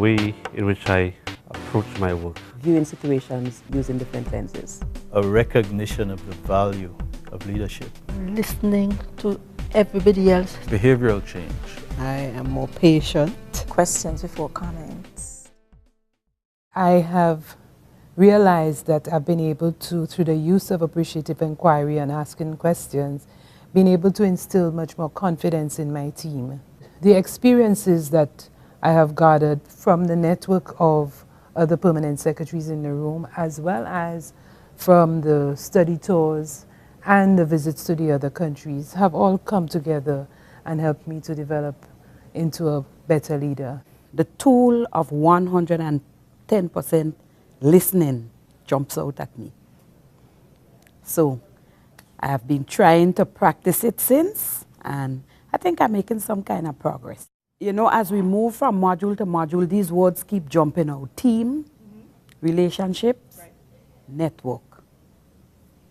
way in which I approach my work. Viewing situations using different lenses. A recognition of the value of leadership. Listening to everybody else. Behavioral change. I am more patient. Questions before comments. I have realized that I've been able to, through the use of appreciative inquiry and asking questions, been able to instill much more confidence in my team. The experiences that I have gathered from the network of other permanent secretaries in the room, as well as from the study tours and the visits to the other countries, have all come together and helped me to develop into a better leader. The tool of 110% listening jumps out at me. So I have been trying to practice it since, and I think I'm making some kind of progress. You know, as we move from module to module, these words keep jumping out. Team, relationships, network.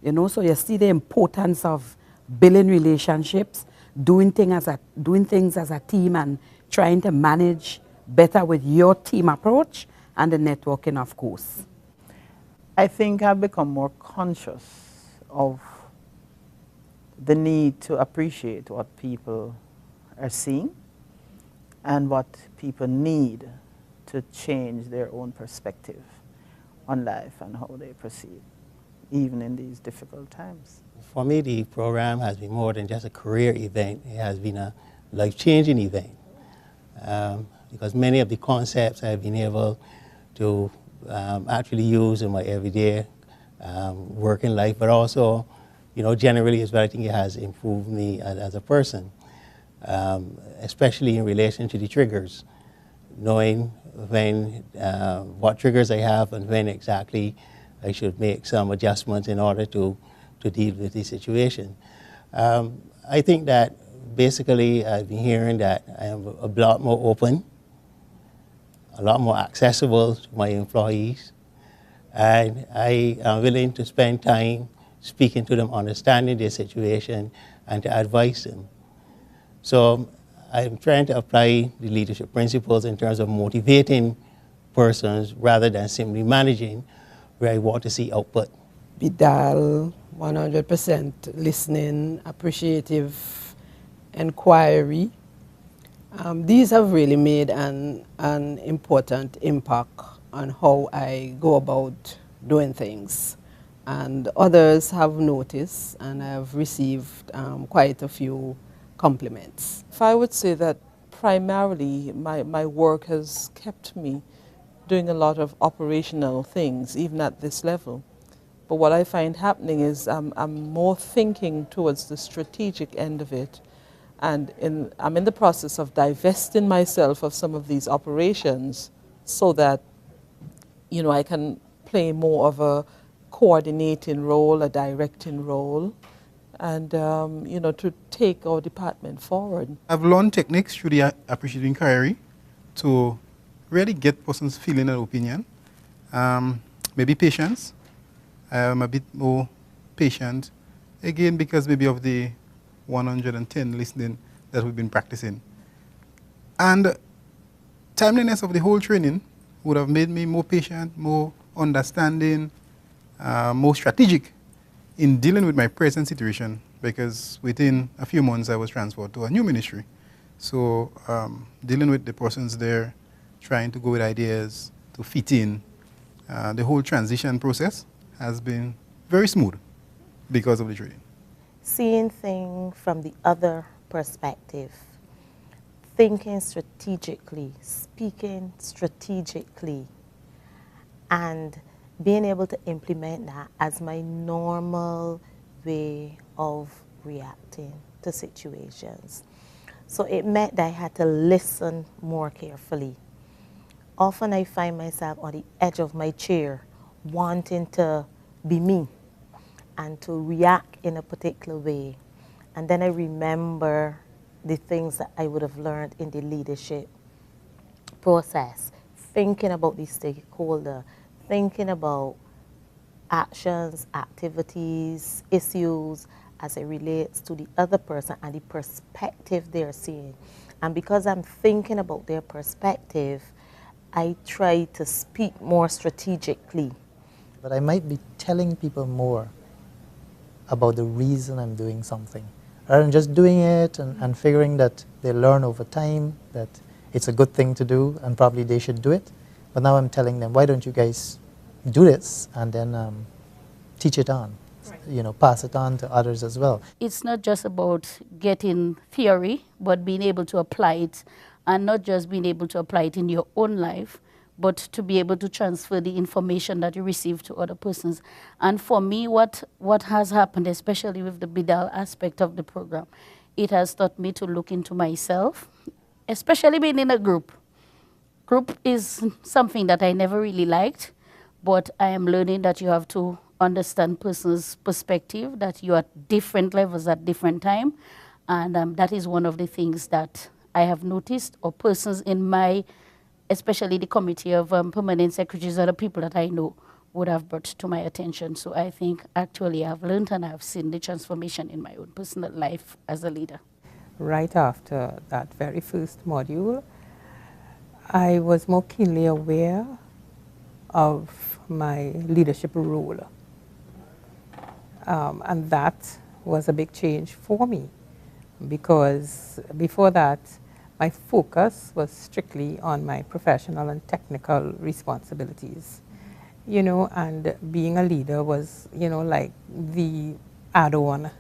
You know, so you see the importance of building relationships, doing things as a team, and trying to manage better with your team approach and the networking, of course. I think I've become more conscious of the need to appreciate what people are seeing and what people need to change their own perspective on life and how they proceed, even in these difficult times. For me, the program has been more than just a career event. It has been a life-changing event because many of the concepts I've been able to actually use in my everyday working life, but also, you know, generally as well, I think it has improved me as a person, especially in relation to the triggers, knowing when, what triggers I have and when exactly I should make some adjustments in order to deal with the situation. I think that basically I've been hearing that I am a lot more open, a lot more accessible to my employees, and I am willing to spend time speaking to them, understanding their situation, and to advise them. So I'm trying to apply the leadership principles in terms of motivating persons rather than simply managing, where I want to see output. Vidal, 100% listening, appreciative inquiry. These have really made an important impact on how I go about doing things. And others have noticed, and I've received quite a few compliments. If I would say that primarily my work has kept me doing a lot of operational things, even at this level. But what I find happening is I'm more thinking towards the strategic end of it. And I'm in the process of divesting myself of some of these operations so that, you know, I can play more of a coordinating role, a directing role, and, you know, to take our department forward. I've learned techniques through the appreciative inquiry to really get persons' feeling and opinion. Maybe patience. I'm a bit more patient, again, because maybe of the 110 listening that we've been practicing. And timeliness of the whole training would have made me more patient, more understanding, more strategic in dealing with my present situation, because within a few months I was transferred to a new ministry. So dealing with the persons there, trying to go with ideas to fit in, the whole transition process has been very smooth because of the training. Seeing things from the other perspective, thinking strategically, speaking strategically, and being able to implement that as my normal way of reacting to situations. So it meant that I had to listen more carefully. Often I find myself on the edge of my chair wanting to be me and to react in a particular way. And then I remember the things that I would have learned in the leadership process, thinking about the stakeholder, thinking about actions, activities, issues as it relates to the other person and the perspective they're seeing. And because I'm thinking about their perspective, I try to speak more strategically. But I might be telling people more about the reason I'm doing something, rather than just doing it and figuring that they learn over time that it's a good thing to do and probably they should do it. But now I'm telling them, why don't you guys do this and then teach it on, you know, pass it on to others as well. It's not just about getting theory, but being able to apply it, and not just being able to apply it in your own life, but to be able to transfer the information that you receive to other persons. And for me, what has happened, especially with the BIDAL aspect of the program, it has taught me to look into myself, especially being in a group. Group is something that I never really liked, but I am learning that you have to understand person's perspective, that you are at different levels at different time, and that is one of the things that I have noticed, or persons in my, especially the committee of permanent secretaries, are the people that I know would have brought to my attention. So I think actually I've learned and I've seen the transformation in my own personal life as a leader. Right after that very first module, I was more keenly aware of my leadership role. And that was a big change for me, because before that, my focus was strictly on my professional and technical responsibilities, you know, and being a leader was, you know, like the add-on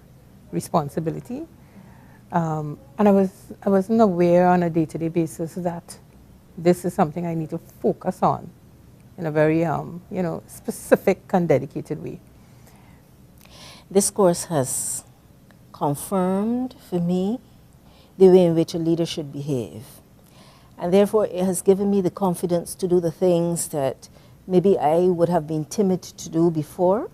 responsibility. And I wasn't aware on a day-to-day basis that this is something I need to focus on in a very, you know, specific and dedicated way. This course has confirmed for me the way in which a leader should behave. And therefore, it has given me the confidence to do the things that maybe I would have been timid to do before.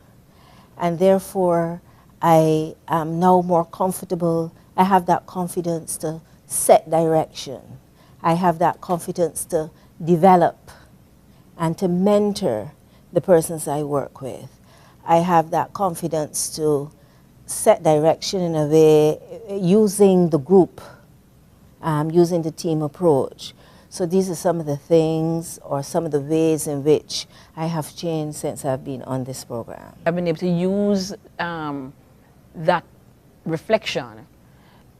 And therefore, I am now more comfortable. I have that confidence to set direction. I have that confidence to develop and to mentor the persons I work with. I have that confidence to set direction in a way using the group, using the team approach. So these are some of the things or some of the ways in which I have changed since I've been on this program. I've been able to use that reflection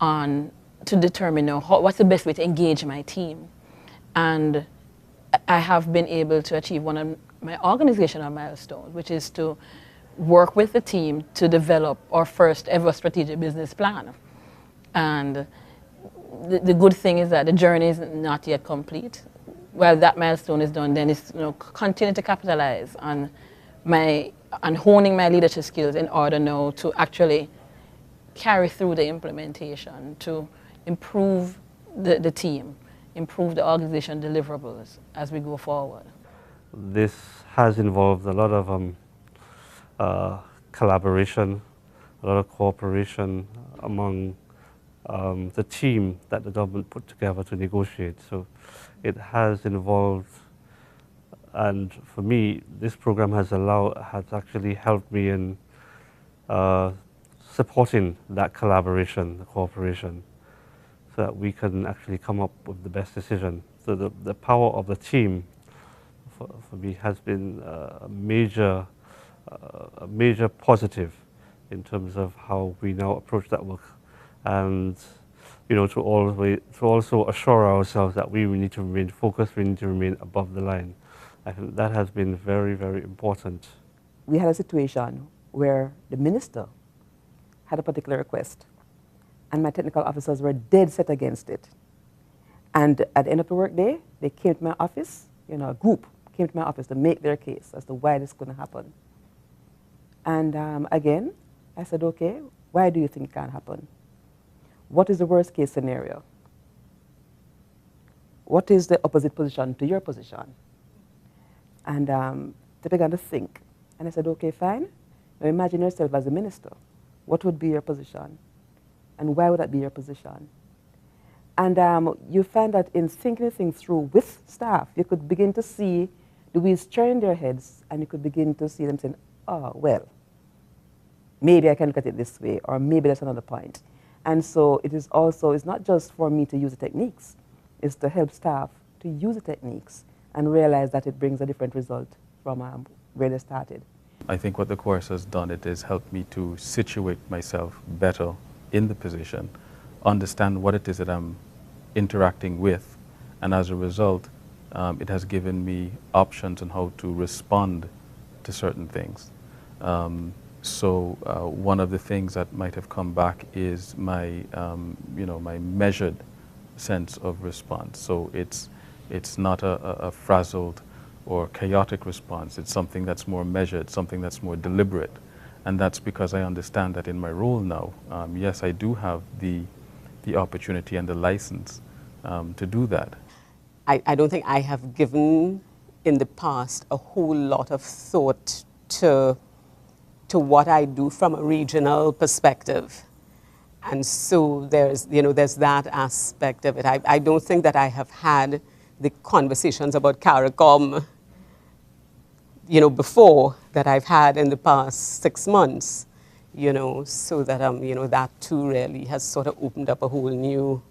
to determine what's the best way to engage my team. And I have been able to achieve one of my organizational milestones, which is to work with the team to develop our first ever strategic business plan. And the good thing is that the journey is not yet complete. While that milestone is done, then it's continue to capitalize on honing my leadership skills in order now to actually carry through the implementation to improve the team, improve the organization deliverables as we go forward. This has involved a lot of collaboration, a lot of cooperation among the team that the government put together to negotiate. So it has involved, and for me, this program has actually helped me in supporting that collaboration, the cooperation, so that we can actually come up with the best decision. So the power of the team for me has been a major positive in terms of how we now approach that work, and to also assure ourselves that we need to remain focused, we need to remain above the line. I think that has been very, very important. We had a situation where the minister had a particular request, and my technical officers were dead set against it. And at the end of the workday, they came to my office, a group came to my office to make their case as to why this couldn't happen. And again, I said, okay, why do you think it can't happen? What is the worst case scenario? What is the opposite position to your position? And they began to think. And I said, okay, fine. Now imagine yourself as a minister. What would be your position? And why would that be your position? And you find that in thinking things through with staff, you could begin to see the wheels turning their heads, and you could begin to see them saying, oh, well, maybe I can look at it this way, or maybe that's another point. And so it is also, it's not just for me to use the techniques, it's to help staff to use the techniques and realize that it brings a different result from where they started. I think what the course has done, it has helped me to situate myself better in the position, understand what it is that I'm interacting with, and as a result, it has given me options on how to respond to certain things. So one of the things that might have come back is my, my measured sense of response. So it's not a frazzled or chaotic response. It's something that's more measured, something that's more deliberate. And that's because I understand that in my role now, yes, I do have the opportunity and the license to do that. I don't think I have given in the past a whole lot of thought to what I do from a regional perspective. And so there's that aspect of it. I don't think that I have had the conversations about CARICOM before that I've had in the past 6 months, so that, that too really has sort of opened up a whole new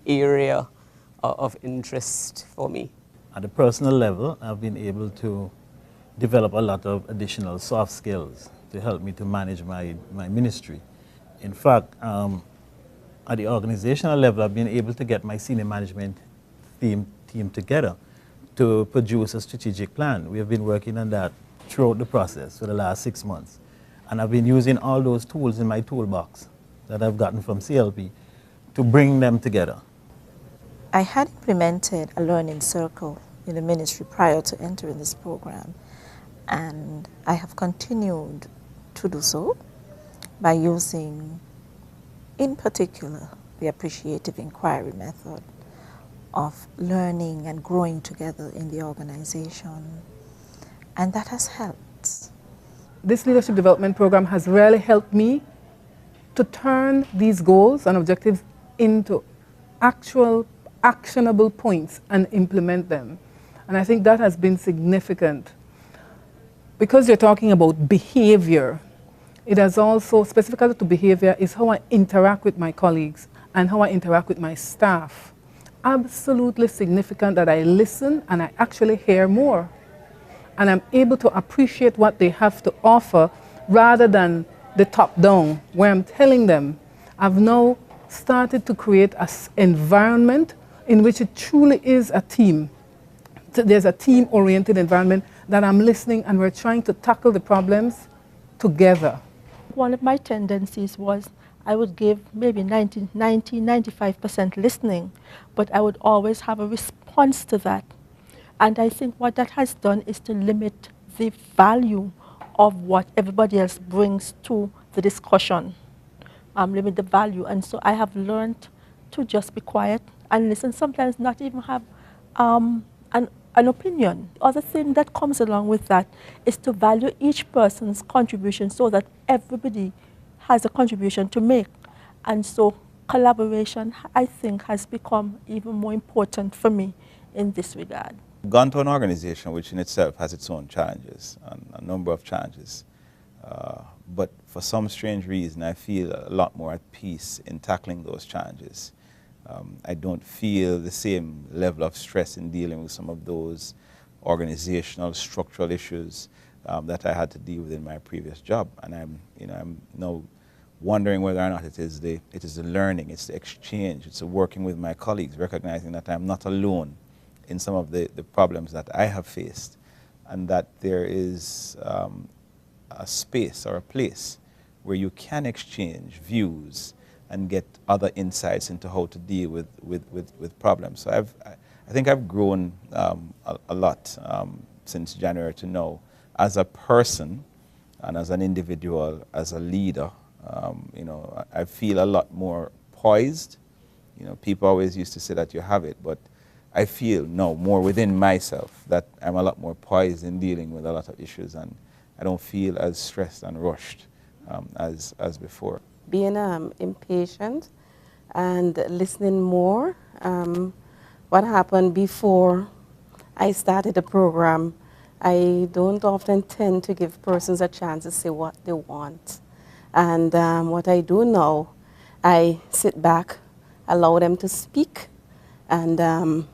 area of interest for me. At a personal level, I've been able to develop a lot of additional soft skills to help me to manage my ministry. In fact, at the organizational level, I've been able to get my senior management team together to produce a strategic plan. We have been working on that throughout the process for the last 6 months. And I've been using all those tools in my toolbox that I've gotten from CLP to bring them together. I had implemented a learning circle in the ministry prior to entering this program, and I have continued to do so by using, in particular, the appreciative inquiry method of learning and growing together in the organization, and that has helped. This leadership development program has really helped me to turn these goals and objectives into actual actionable points and implement them. And I think that has been significant. Because you're talking about behavior, it has also, specifically to behavior, is how I interact with my colleagues and how I interact with my staff. Absolutely significant that I listen and I actually hear more. And I'm able to appreciate what they have to offer rather than the top down, where I'm telling them. I've now started to create an environment in which it truly is a team. There's a team-oriented environment that I'm listening and we're trying to tackle the problems together. One of my tendencies was I would give maybe 95% listening, but I would always have a response to that. And I think what that has done is to limit the value of what everybody else brings to the discussion. Limit the value. And so I have learned to just be quiet and listen, sometimes not even have an opinion. The other thing that comes along with that is to value each person's contribution so that everybody has a contribution to make. And so collaboration, I think, has become even more important for me in this regard. Gone to an organization which in itself has its own challenges, a number of challenges. But for some strange reason, I feel a lot more at peace in tackling those challenges. I don't feel the same level of stress in dealing with some of those organizational, structural issues that I had to deal with in my previous job. And I'm now wondering whether or not it is the learning, it's the exchange, it's the working with my colleagues, recognizing that I'm not alone in some of the problems that I have faced, and that there is a space or a place where you can exchange views and get other insights into how to deal with problems. So I think I've grown a lot since January to now as a person and as an individual, as a leader. I feel a lot more poised. People always used to say that you have it, but I feel now more within myself that I'm a lot more poised in dealing with a lot of issues, and I don't feel as stressed and rushed as before. Being impatient and listening more. What happened before I started the program, I don't often tend to give persons a chance to say what they want. And what I do now, I sit back, allow them to speak, and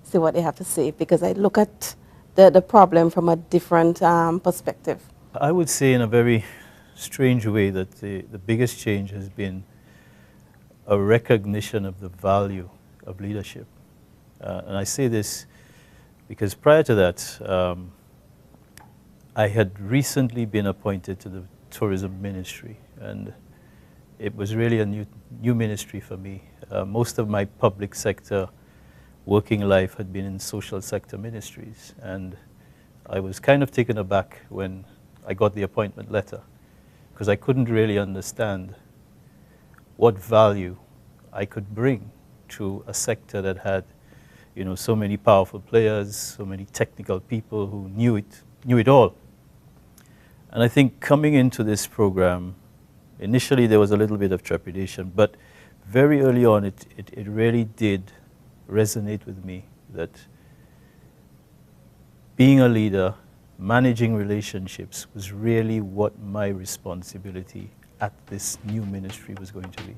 see what they have to say, because I look at the problem from a different perspective. I would say in a very strange way that the biggest change has been a recognition of the value of leadership. And I say this because prior to that, I had recently been appointed to the tourism ministry, and it was really a new ministry for me. Most of my public sector working life had been in social sector ministries, and I was kind of taken aback when I got the appointment letter, because I couldn't really understand what value I could bring to a sector that had, you know, so many powerful players, so many technical people who knew it all. And I think coming into this program, initially there was a little bit of trepidation, but very early on it really did resonate with me that being a leader, managing relationships was really what my responsibility at this new ministry was going to be.